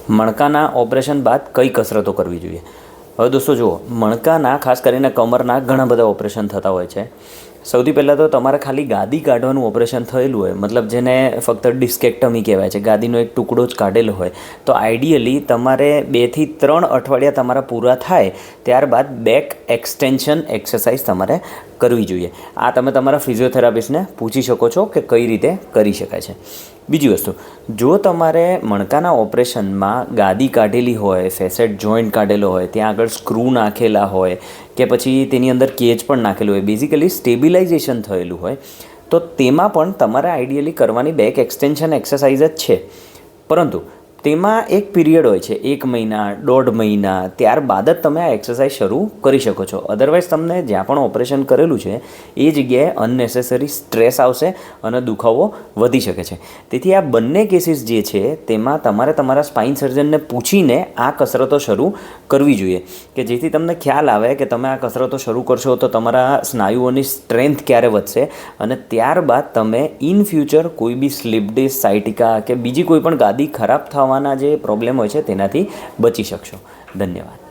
મણકાના operation બાદ કઈ કસરતો કરવી જોઈએ? હવે દોસ્તો જુઓ, મણકાના ખાસ કરીને કમરના ઘણા બધા ઓપરેશન થતા હોય છે. સૌથી પહેલાં તો તમારે ખાલી ગાદી કાઢવાનું ઓપરેશન થયેલું હોય, મતલબ જેને ફક્ત ડિસ્કેક્ટમી કહેવાય છે, ગાદીનો એક ટુકડો જ કાઢેલો હોય, તો આઈડિયલી તમારે 2 થી 3 અઠવાડિયા તમારા પૂરા થાય ત્યારબાદ બેક એક્સટેન્શન એક્સરસાઇઝ તમારે કરવી જોઈએ. આ તમે તમારા ફિઝિયોથેરાપિસ્ટને પૂછી શકો છો કે કઈ રીતે કરી શકાય છે. બીજી વસ્તુ, જો તમારે મણકાના ઓપરેશનમાં ગાદી કાઢેલી હોય, ફેસેટ જોઈન્ટ કાઢેલો હોય, ત્યાં આગળ સ્ક્રૂ નાખેલા હોય કે પછી તેની અંદર કેજ પણ નાખેલું હોય, બેઝિકલી સ્ટેબિલાઇઝેશન થયેલું હોય, તો તેમાં પણ તમારે આઈડિયલી કરવાની બેક એક્સટેન્શન એક્સરસાઇઝ જ છે. પરંતુ તેમાં એક પીરિયડ હોય છે, 1 મહિના, 1.5 મહિના, ત્યારબાદ જ તમે આ એક્સરસાઇઝ શરૂ કરી શકો છો. અધરવાઇઝ તમને જ્યાં પણ ઓપરેશન કરેલું છે એ જગ્યાએ અનનેસેસરી સ્ટ્રેસ આવશે અને દુખાવો વધી શકે છે. તેથી આ બંને કેસીસ જે છે તેમાં તમારે તમારા સ્પાઇન સર્જનને પૂછીને આ કસરતો શરૂ કરવી જોઈએ, કે જેથી તમને ખ્યાલ આવે કે તમે આ કસરતો શરૂ કરશો તો તમારા સ્નાયુઓની સ્ટ્રેન્થ ક્યારે વધશે અને ત્યારબાદ તમે ઇન ફ્યુચર કોઈ બી સ્લીપ ડિસ્ક, સાયટિકા કે બીજી કોઈ પણ ગાદી ખરાબ થવાના જે પ્રોબ્લેમ હોય છે તેનાથી બચી શકશો. ધન્યવાદ.